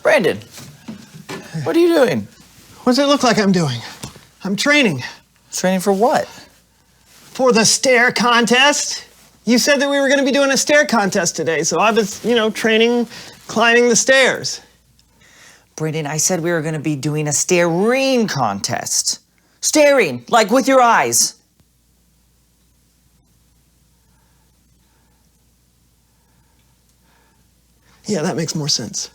Brandon, what are you doing? What does it look like I'm doing? I'm training. Training for what? For the stair contest. You said that we were going to be doing a stair contest today, so I was, training, climbing the stairs. Brandon, I said we were going to be doing a staring contest. Staring, like with your eyes. Yeah, that makes more sense.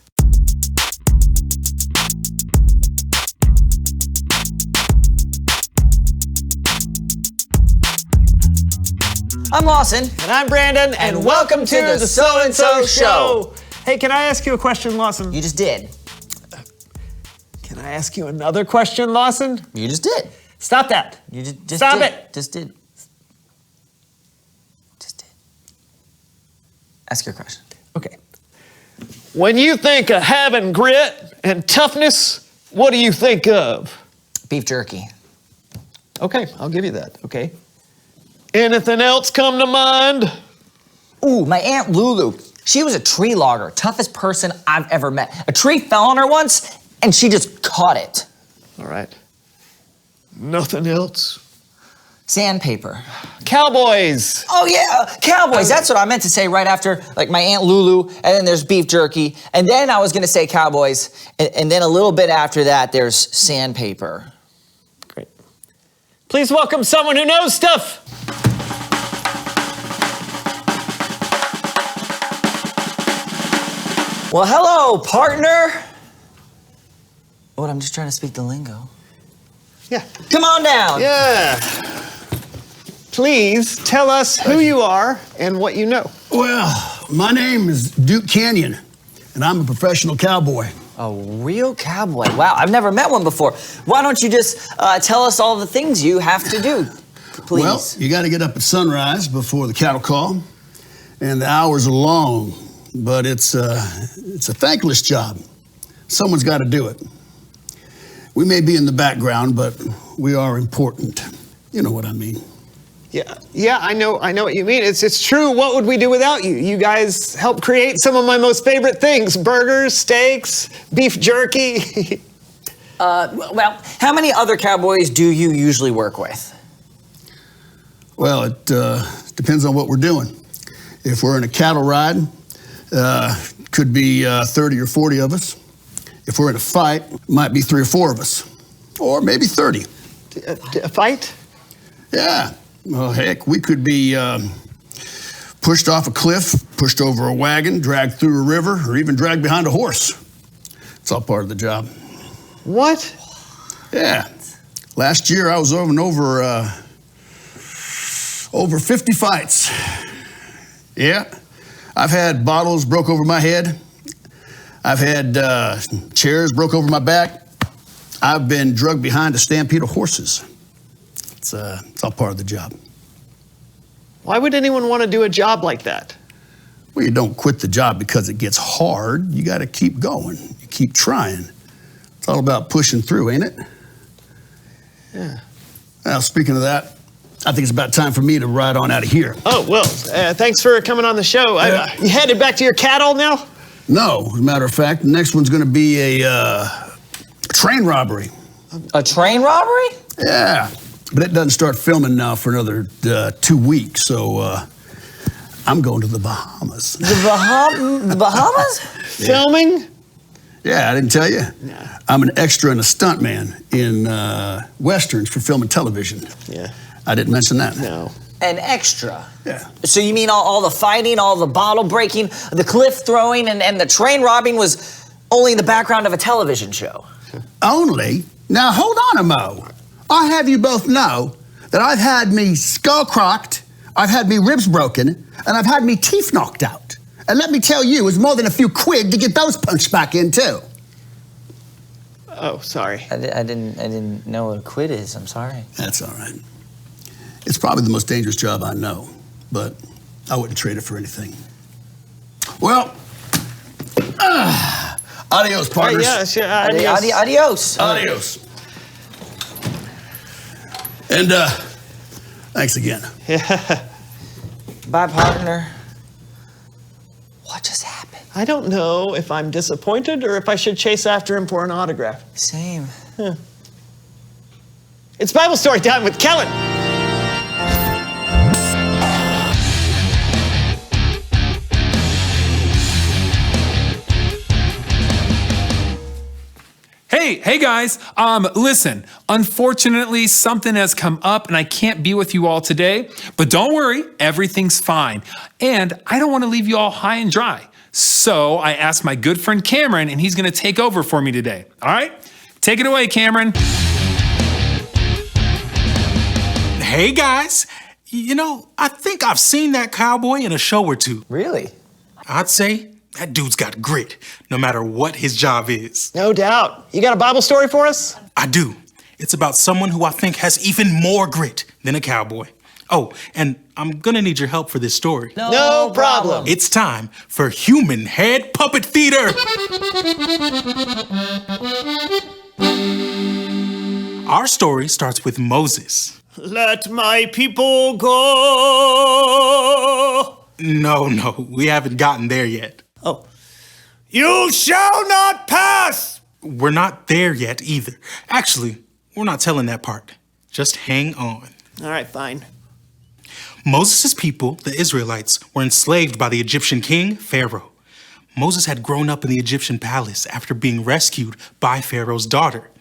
I'm Lawson. And I'm Brandon, and welcome to the So-and-So Show. Hey, can I ask you a question, Lawson? You just did. Can I ask you another question, Lawson? You just did. Stop that. You just Stop did. it. Just did. Just did. Ask your question. Okay. When you think of having grit and toughness, what do you think of? Beef jerky. Okay, I'll give you that, okay. Anything else come to mind? Ooh, my Aunt Lulu. She was a tree logger, toughest person I've ever met. A tree fell on her once, and she just caught it. All right. Nothing else? Sandpaper. Cowboys. Oh yeah, cowboys. That's what I meant to say right after, like, my Aunt Lulu, and then there's beef jerky, and then I was gonna say cowboys, and then a little bit after that, there's sandpaper. Great. Please welcome someone who knows stuff. Well, hello, partner. What, I'm just trying to speak the lingo. Yeah. Come on down. Yeah. Please tell us who you are and what you know. Well, my name is Duke Canyon, and I'm a professional cowboy. A real cowboy. Wow, I've never met one before. Why don't you just tell us all the things you have to do, please? Well, you got to get up at sunrise before the cattle call, and the hours are long, but it's a thankless job. Someone's got to do it. We may be in the background, but we are important. You know what I mean. Yeah, I know what you mean. It's true. What would we do without you? You guys help create some of my most favorite things: burgers, steaks, beef jerky. Well, how many other cowboys do you usually work with? Well, it depends on what we're doing. If we're in a cattle ride, could be 30 or 40 of us. If we're in a fight, might be 3 or 4 of us, or maybe 30. A fight? Yeah. Well, heck, we could be pushed off a cliff, pushed over a wagon, dragged through a river, or even dragged behind a horse. It's all part of the job. What? Yeah. Last year, I was over 50 fights. Yeah. I've had bottles broke over my head. I've had chairs broke over my back. I've been drugged behind a stampede of horses. It's all part of the job. Why would anyone want to do a job like that? Well, you don't quit the job because it gets hard. You got to keep going. You keep trying. It's all about pushing through, ain't it? Yeah. Now, speaking of that, I think it's about time for me to ride on out of here. Oh, well, thanks for coming on the show. You headed back to your cattle now? No, as a matter of fact, the next one's going to be a train robbery. A train robbery? Yeah, but it doesn't start filming now for another 2 weeks, so I'm going to the Bahamas. The Bahamas? Filming? Yeah, I didn't tell you. No. I'm an extra and a stuntman in Westerns for film and television. Yeah. I didn't mention that. No. An extra? Yeah. So you mean all the fighting, all the bottle breaking, the cliff throwing, and the train robbing was only in the background of a television show? Only? Now, hold on a mo. I have you both know that I've had me skull crocked, I've had me ribs broken, and I've had me teeth knocked out. And let me tell you, it was more than a few quid to get those punched back in, too. Oh, sorry. I didn't know what a quid is. I'm sorry. That's all right. It's probably the most dangerous job I know, but I wouldn't trade it for anything. Well, adios, partners. Yes, yeah, adios. Adios. Adios. And thanks again. Yeah. Bye, partner. What just happened? I don't know if I'm disappointed or if I should chase after him for an autograph. Same. It's Bible story time with Kellen. Hey guys, listen, unfortunately something has come up and I can't be with you all today, but don't worry, everything's fine. And I don't want to leave you all high and dry. So I asked my good friend Cameron and he's going to take over for me today. All right? Take it away, Cameron. Hey guys, you know, I think I've seen that cowboy in a show or two. Really? I'd say that dude's got grit, no matter what his job is. No doubt. You got a Bible story for us? I do. It's about someone who I think has even more grit than a cowboy. Oh, and I'm gonna need your help for this story. No problem. It's time for Human Head Puppet Theater. Our story starts with Moses. Let my people go. No, we haven't gotten there yet. Oh. You shall not pass. We're not there yet either. Actually, we're not telling that part. Just hang on. All right, fine. Moses' people, the Israelites, were enslaved by the Egyptian king, Pharaoh. Moses had grown up in the Egyptian palace after being rescued by Pharaoh's daughter.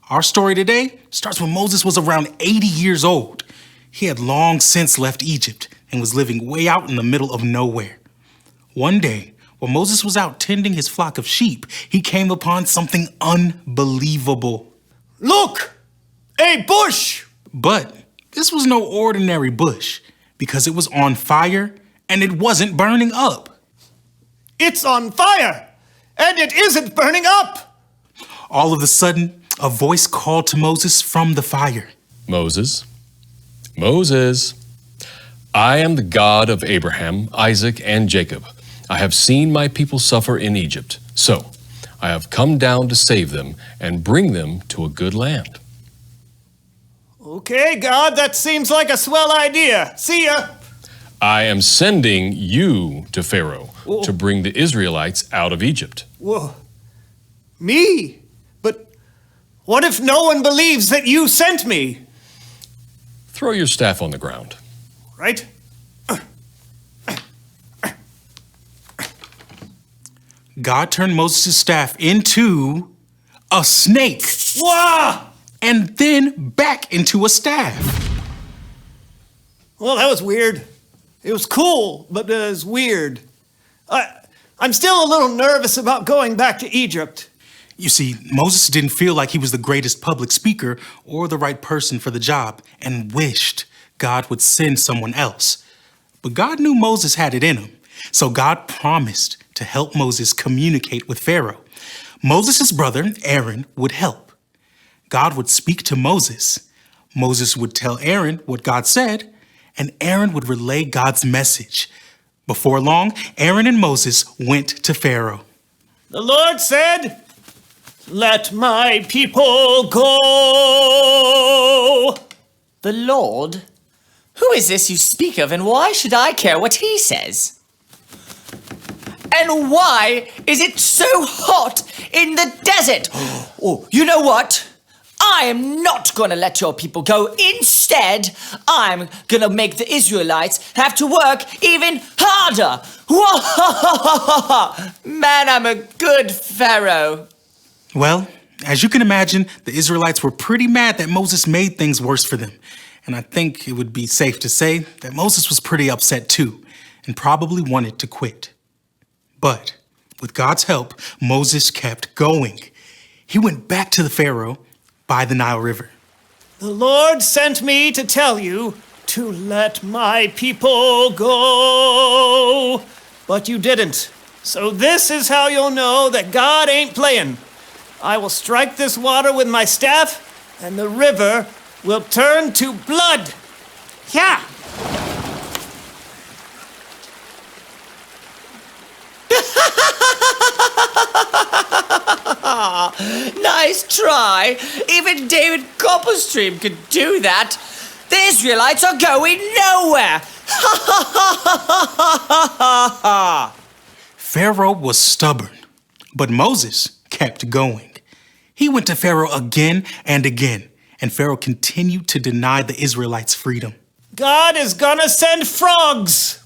Our story today starts when Moses was around 80 years old. He had long since left Egypt and was living way out in the middle of nowhere. One day, while Moses was out tending his flock of sheep, he came upon something unbelievable. Look! A bush! But this was no ordinary bush, because it was on fire and it wasn't burning up. It's on fire! And it isn't burning up! All of a sudden, a voice called to Moses from the fire. Moses, I am the God of Abraham, Isaac, and Jacob. I have seen my people suffer in Egypt, so I have come down to save them and bring them to a good land. Okay, God, that seems like a swell idea. See ya. I am sending you to Pharaoh to bring the Israelites out of Egypt. Whoa. Me? But what if no one believes that you sent me? Throw your staff on the ground. Right? God turned Moses' staff into a snake. Wah! And then back into a staff. Well, that was weird. It was cool, but it was weird. I'm still a little nervous about going back to Egypt. You see, Moses didn't feel like he was the greatest public speaker or the right person for the job and wished God would send someone else. But God knew Moses had it in him, so God promised to help Moses communicate with Pharaoh. Moses' brother, Aaron, would help. God would speak to Moses. Moses would tell Aaron what God said, and Aaron would relay God's message. Before long, Aaron and Moses went to Pharaoh. The Lord said, "Let my people go." The Lord? Who is this you speak of, and why should I care what he says? And why is it so hot in the desert? Oh, you know what? I am not going to let your people go. Instead, I'm going to make the Israelites have to work even harder. Man, I'm a good Pharaoh. Well, as you can imagine, the Israelites were pretty mad that Moses made things worse for them. And I think it would be safe to say that Moses was pretty upset too, and probably wanted to quit. But with God's help, Moses kept going. He went back to the Pharaoh by the Nile River. The Lord sent me to tell you to let my people go, but you didn't. So this is how you'll know that God ain't playing. I will strike this water with my staff, and the river will turn to blood. Yeah. Nice try. Even David Copperstream could do that. The Israelites are going nowhere. Pharaoh was stubborn, but Moses kept going. He went to Pharaoh again and again, and Pharaoh continued to deny the Israelites freedom. God is gonna send frogs.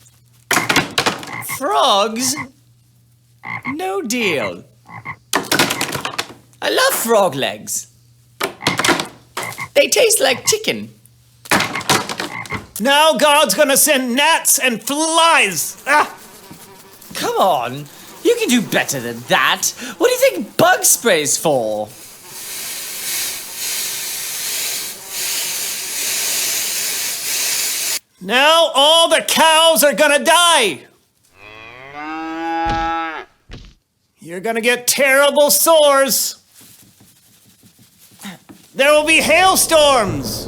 Frogs? No deal. I love frog legs. They taste like chicken. Now God's gonna send gnats and flies. Ah! Come on, you can do better than that. What do you think bug spray's for? Now all the cows are gonna die. You're gonna get terrible sores. There will be hailstorms.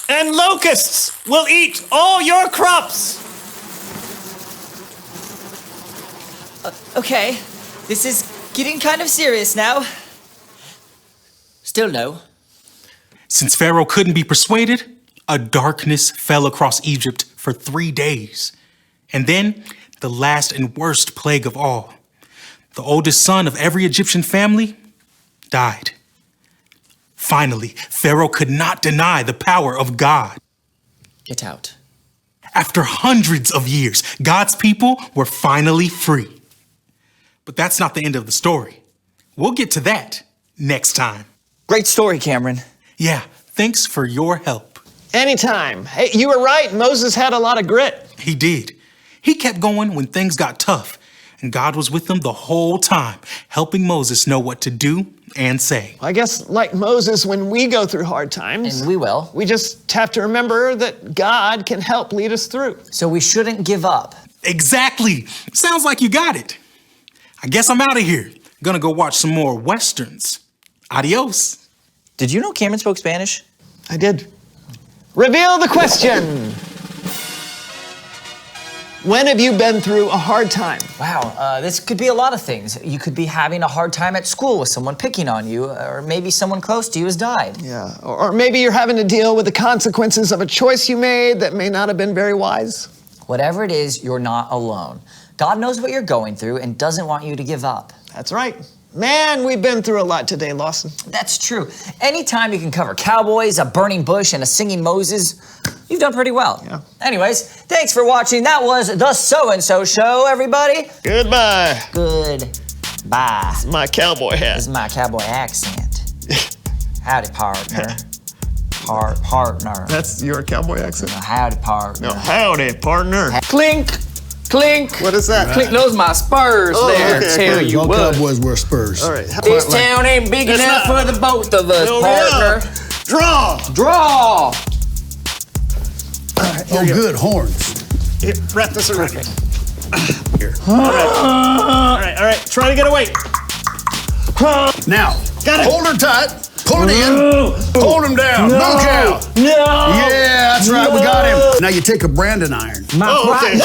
And locusts will eat all your crops. Okay, this is getting kind of serious now. Still no. Since Pharaoh couldn't be persuaded, a darkness fell across Egypt for 3 days. And then the last and worst plague of all. The oldest son of every Egyptian family died. Finally, Pharaoh could not deny the power of God. Get out. After hundreds of years, God's people were finally free. But that's not the end of the story. We'll get to that next time. Great story, Cameron. Yeah, thanks for your help. Anytime. Hey, you were right. Moses had a lot of grit. He did. He kept going when things got tough, and God was with him the whole time, helping Moses know what to do and say. I guess like Moses, when we go through hard times, And we will. we just have to remember that God can help lead us through. So we shouldn't give up. Exactly. Sounds like you got it. I guess I'm out of here. Gonna go watch some more Westerns. Adios. Did you know Cameron spoke Spanish? I did. Reveal the question. When have you been through a hard time? Wow, this could be a lot of things. You could be having a hard time at school with someone picking on you, or maybe someone close to you has died. Yeah, or maybe you're having to deal with the consequences of a choice you made that may not have been very wise. Whatever it is, you're not alone. God knows what you're going through and doesn't want you to give up. That's right. Man, we've been through a lot today, Lawson. That's true. Anytime you can cover cowboys, a burning bush, and a singing Moses, you've done pretty well. Yeah. Anyways, thanks for watching. That was The So-and-So Show, everybody. Goodbye. Goodbye. My cowboy hat. This is my cowboy accent. Howdy, partner. Partner. That's your cowboy accent? Howdy, partner. No, howdy, partner. Clink, clink. What is that? Clink, those my spurs there. okay, Tell okay. you All what. cowboys wear spurs. All right. This town ain't big It's enough not. for the both of us, partner. Draw. Draw. Oh, good, horns. Here, wrap this around. Here. All right. Try to get away. Now, Got it. hold her tight. Pull it in. Hold him down. No count. No. Yeah, that's right. We got him. Now you take a branding iron. Oh, okay.